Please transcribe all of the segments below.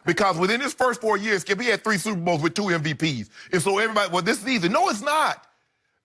Because within his first 4 years, Skip, he had 3 Super Bowls with 2 MVPs. And so everybody, well, this is easy. No, it's not.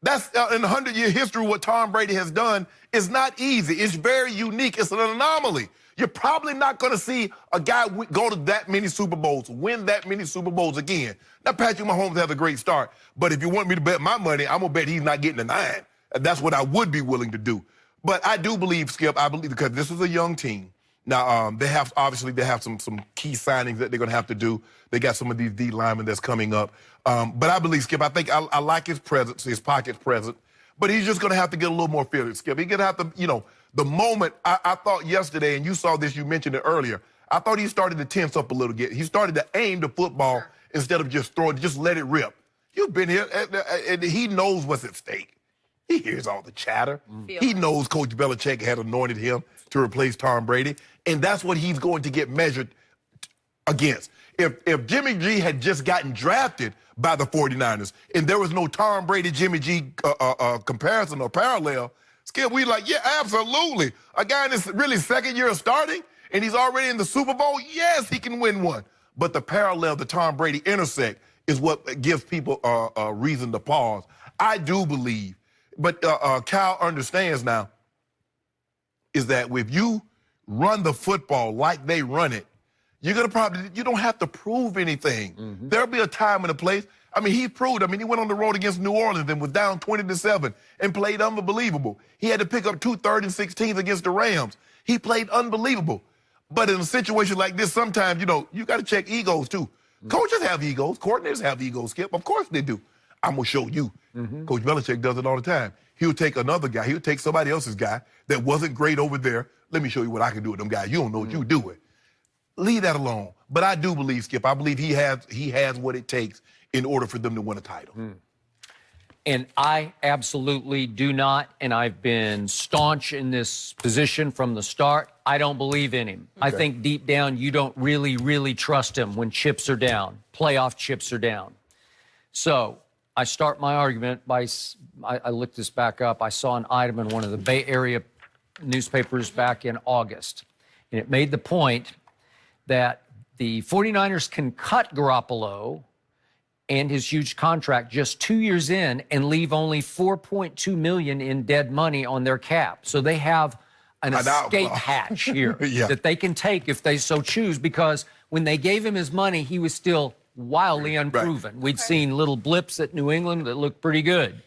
That's in the 100-year history, what Tom Brady has done is not easy. It's very unique. It's an anomaly. You're probably not going to see a guy go to that many Super Bowls, win that many Super Bowls again. Now, Patrick Mahomes has a great start, but if you want me to bet my money, I'm going to bet he's not getting a 9. That's what I would be willing to do. But I do believe, Skip, because this is a young team. Now, they have some key signings that they're going to have to do. They got some of these D linemen that's coming up. But I believe, Skip, I think I like his presence, his pocket presence. But he's just going to have to get a little more fielded, Skip. He's going to have to, the moment I thought yesterday, and you saw this, you mentioned it earlier, I thought he started to tense up a little bit. He started to aim the football instead of just throwing, just let it rip. You've been here, and he knows what's at stake. He hears all the chatter. He knows Coach Belichick had anointed him to replace Tom Brady, and that's what he's going to get measured against. If Jimmy G had just gotten drafted by the 49ers and there was no Tom Brady-Jimmy G comparison or parallel, Skip, we like, yeah, absolutely. A guy in his really second year of starting and he's already in the Super Bowl, yes, he can win one. But the parallel to Tom Brady intersect is what gives people a reason to pause. I do believe, but Cal understands now, is that if you run the football like they run it, you're going to you don't have to prove anything. There'll be a time and a place. I mean, he proved. I mean, he went on the road against New Orleans and was down 20-7 and played unbelievable. He had to pick up 2 3rd and 16s against the Rams. He played unbelievable. But in a situation like this, sometimes, you got to check egos too. Coaches have egos. Coordinators have egos, Skip. Of course they do. I'm going to show you. Coach Belichick does it all the time. He'll take another guy. He'll take somebody else's guy that wasn't great over there. Let me show you what I can do with them guys. You don't know what you're doing. Leave that alone. But I do believe, Skip, I believe he has what it takes in order for them to win a title. And I absolutely do not, and I've been staunch in this position from the start. I don't believe in him. I think deep down you don't really, really trust him when chips are down, playoff chips are down. So I start my argument by, I looked this back up. I saw an item in one of the Bay Area newspapers back in August, and it made the point that the 49ers can cut Garoppolo and his huge contract just 2 years in and leave only $4.2 million in dead money on their cap. So they have an escape hatch here that they can take if they so choose, because when they gave him his money, he was still wildly unproven. We'd seen little blips at New England that looked pretty good.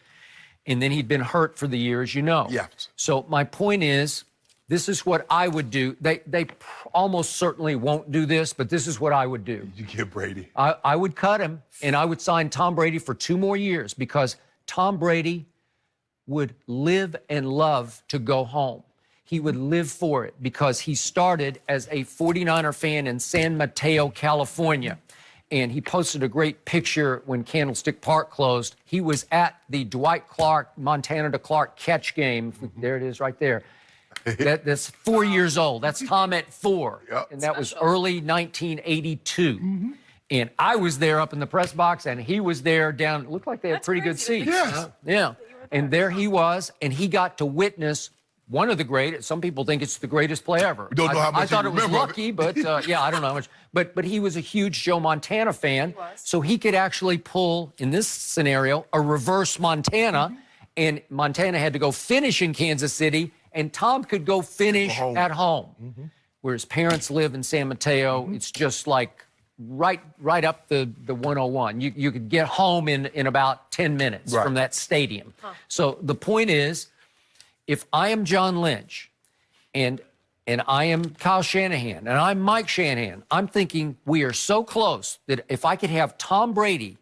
And then he'd been hurt for the year, as you know. So my point is, this is what I would do. They almost certainly won't do this, but this is what I would do. You get Brady. I would cut him, and I would sign Tom Brady for 2 more years, because Tom Brady would live and love to go home. He would live for it, because he started as a 49er fan in San Mateo, California. And he posted a great picture when Candlestick Park closed. He was at the Dwight Clark, Montana to Clark catch game. There it is right there. That's 4 years old. That's Tom at 4. And that was early 1982. And I was there up in the press box, and he was there down. It looked like they had pretty good seats. Yeah. And there he was, and he got to witness one of the greatest. Some people think it's the greatest play ever. Don't know how much I thought it was lucky, but yeah, I don't know how much. But he was a huge Joe Montana fan, so he could actually pull, in this scenario, a reverse Montana, and Montana had to go finish in Kansas City, and Tom could go finish at home. Where his parents live in San Mateo, it's just like right up the 101. You could get home in about 10 minutes from that stadium. So the point is, if I am John Lynch and I am Kyle Shanahan and I'm Mike Shanahan, I'm thinking we are so close that if I could have Tom Brady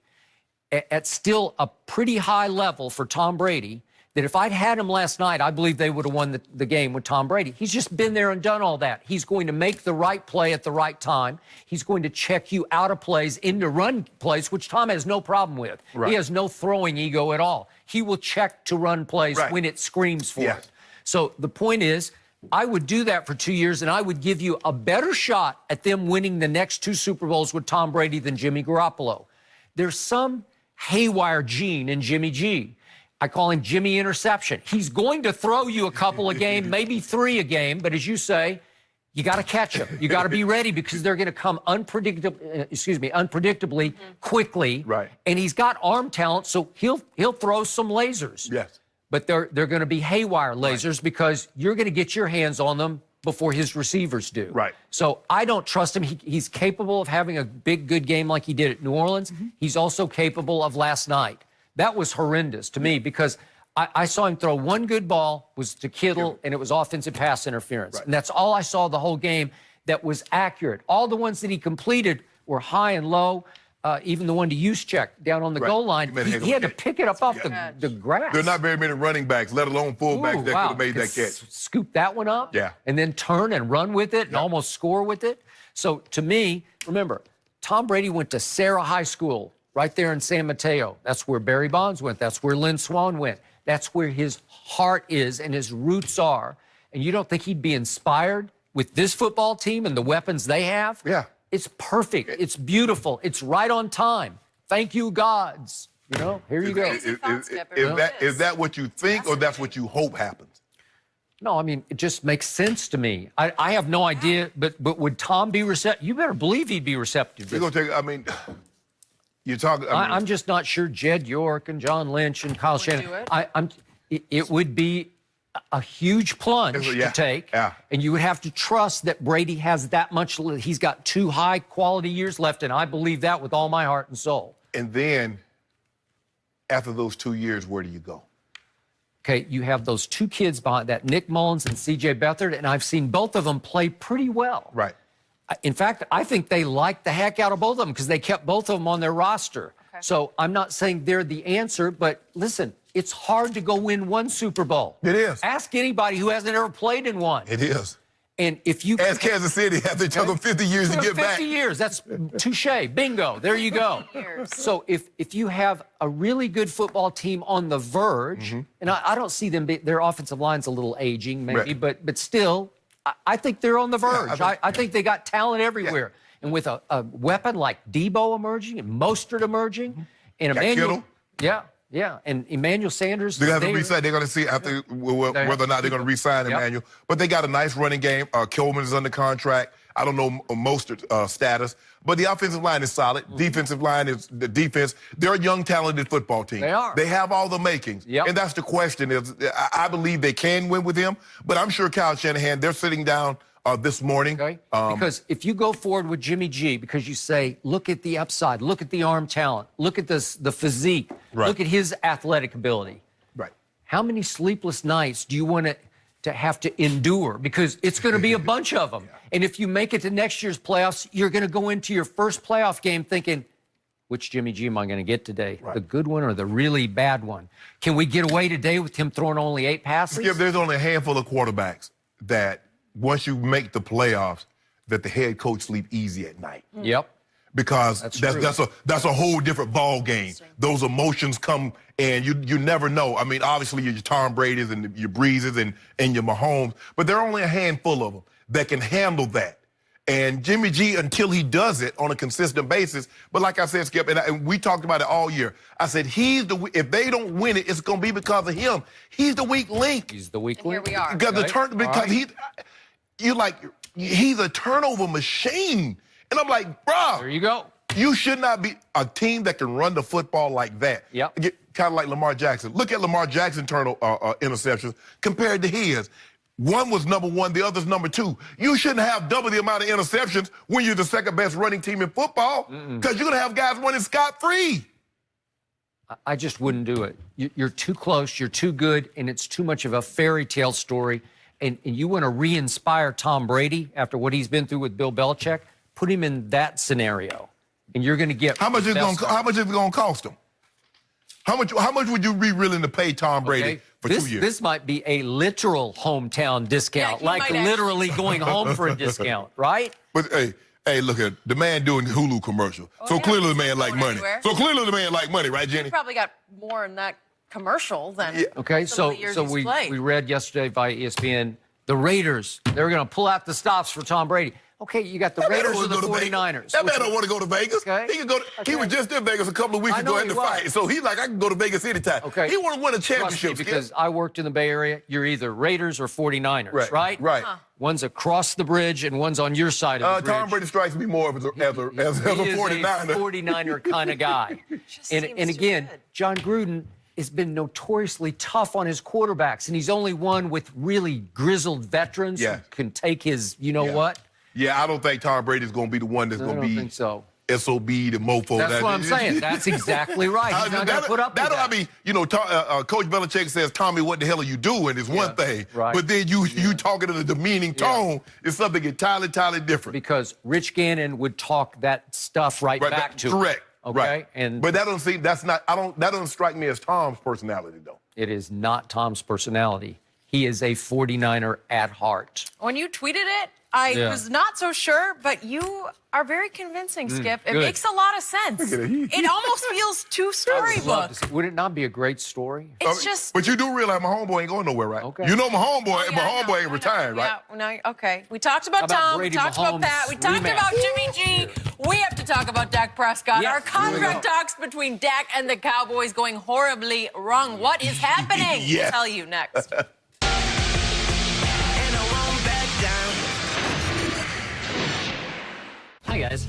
at still a pretty high level for Tom Brady, that if I'd had him last night, I believe they would have won the game with Tom Brady. He's just been there and done all that. He's going to make the right play at the right time. He's going to check you out of plays into run plays, which Tom has no problem with. He has no throwing ego at all. He will check to run plays when it screams for it. So the point is, I would do that for 2 years, and I would give you a better shot at them winning the next 2 Super Bowls with Tom Brady than Jimmy Garoppolo. There's some haywire gene in Jimmy G. I call him Jimmy Interception. He's going to throw you a couple a game, maybe 3 a game, but as you say, you got to catch them. You got to be ready because they're going to come unpredictably quickly. Right. And he's got arm talent, so he'll throw some lasers. Yes. But they're going to be haywire lasers because you're going to get your hands on them before his receivers do. Right. So I don't trust him. He's capable of having a big, good game like he did at New Orleans. He's also capable of last night. That was horrendous to me because I saw him throw one good ball, was to Kittle, and it was offensive pass interference. Right. And that's all I saw the whole game that was accurate. All the ones that he completed were high and low. Even the one to use check down on the goal line, he had to pick it up off the grass. There are not very many running backs, let alone fullbacks, that could have made that catch. Scoop that one up, and then turn and run with it and almost score with it. So to me, remember, Tom Brady went to Sarah High School right there in San Mateo. That's where Barry Bonds went. That's where Lynn Swann went. That's where his heart is and his roots are. And you don't think he'd be inspired with this football team and the weapons they have? Yeah. It's perfect. It's beautiful. It's right on time. Thank you, gods. You know, here you go. Is that what you think or that's what you hope happens? No, I mean, it just makes sense to me. I have no idea, but would Tom be receptive? You better believe he'd be receptive. You're gonna take, I mean, you're talking. I'm just not sure Jed York and John Lynch and Kyle Shannon. It would be a huge plunge to take, and you would have to trust that Brady has that much. He's got 2 high-quality years left, and I believe that with all my heart and soul. And then, after those 2 years, where do you go? Okay, you have those 2 kids behind that, Nick Mullins and C.J. Beathard, and I've seen both of them play pretty well. Right. In fact, I think they liked the heck out of both of them because they kept both of them on their roster. Okay. So I'm not saying they're the answer, but listen, it's hard to go win 1 Super Bowl. It is. Ask anybody who hasn't ever played in one. It is. And if you ask Kansas City, after it took them 50 years to get back. 50 years, that's touche, bingo, there you go. So if you have a really good football team on the verge, and I don't see them, their offensive line's a little aging maybe, but still, I think they're on the verge. I think they got talent everywhere. And with a weapon like Debo emerging and Mostert emerging, and Emmanuel, and Emmanuel Sanders. They're going to re-sign. They're going to see after whether or not they're going to re-sign Emmanuel. But they got a nice running game. Coleman is under contract. I don't know Mostert's status. But the offensive line is solid. Defensive line is the defense. They're a young, talented football team. They are. They have all the makings. And that's the question. I believe they can win with him. But I'm sure Kyle Shanahan, they're sitting down this morning. Okay. Because if you go forward with Jimmy G, because you say, look at the upside, look at the arm talent, look at the physique, look at his athletic ability. Right. How many sleepless nights do you want to have to endure? Because it's going to be a bunch of them. And if you make it to next year's playoffs, you're going to go into your first playoff game thinking, which Jimmy G am I going to get today? The good one or the really bad one? Can we get away today with him throwing only 8 passes? Skip, there's only a handful of quarterbacks that once you make the playoffs, that the head coach sleep easy at night. Yep. Because that's a whole different ball game. Those emotions come, and you never know. I mean, obviously your Tom Brady's and your Breezes and your Mahomes, but there are only a handful of them that can handle that. And Jimmy G, until he does it on a consistent basis, but like I said, Skip, and we talked about it all year. I said if they don't win it, it's going to be because of him. He's the weak link. He's the weak link. Here we are. He's a turnover machine. And I'm like, bro. There you go. You should not be a team that can run the football like that. Yep. Kind of like Lamar Jackson. Look at Lamar Jackson's interceptions compared to his. One was number 1, the other's number 2. You shouldn't have double the amount of interceptions when you're the second best running team in football because you're going to have guys running scot-free. I just wouldn't do it. You're too close, you're too good, and it's too much of a fairy tale story. And you want to re-inspire Tom Brady after what he's been through with Bill Belichick, put him in that scenario, and you're going to get how much is it going to cost him? How much would you be willing to pay Tom Brady for 2 years? This might be a literal hometown discount, like literally going home for a discount, right? But hey, look at the man doing Hulu commercial. So clearly the man like money. So clearly the man like money, right, Jenny? He probably got more in that commercial than okay. So we read yesterday by ESPN the Raiders, they're going to pull out the stops for Tom Brady. Okay, you got the That man Raiders don't or the wanna go to Vegas. 49ers. That Which man don't want to go to Vegas. Okay. He can go. He was just in Vegas a couple of weeks I ago know at he the was. fight. So he's like, I can go to Vegas anytime. Okay. He want to win a Trust me, championship. because Skip. I worked in the Bay Area. You're either Raiders or 49ers, Right, right? right. One's across the bridge and one's on your side of the bridge. Tom Brady strikes me more as a He 49er. is a 49er kind of guy. Just and seems too again, good. John Gruden has been notoriously tough on his quarterbacks, and he's only one with really grizzled veterans Yeah. who can take his, you know Yeah. what? Yeah, I don't think Tom Brady's going to be the one that's I going to don't be think so. SOB, the mofo. That's what I'm saying. That's exactly right. He's not going to put up with that. I mean, you know, Coach Belichick says, Tommy, what the hell are you doing is one thing. right. But then you talking in a demeaning tone is something entirely different. Because Rich Gannon would talk that stuff right back to him. Correct. Okay? Right. And but that doesn't strike me as Tom's personality, though. it is not Tom's personality. He is a 49er at heart. When you tweeted it, I was not so sure, but you are very convincing, Skip. It good. makes a lot of sense. Look at it. It almost feels too Love storybook. to see- Would it not be a great story? It's just. But you do realize my homeboy ain't going nowhere, right? Okay. You know my homeboy, Yeah, my I know, homeboy ain't retiring, right? Yeah, no, okay. We talked about, How about Tom. Brady We talked about Mahomes Pat. We talked rematch? about Jimmy G. We have to talk about Dak Prescott. Yes, Our here we contract go. talks between Dak and the Cowboys going horribly wrong. What is happening? Yes. We'll tell you next. Hi guys,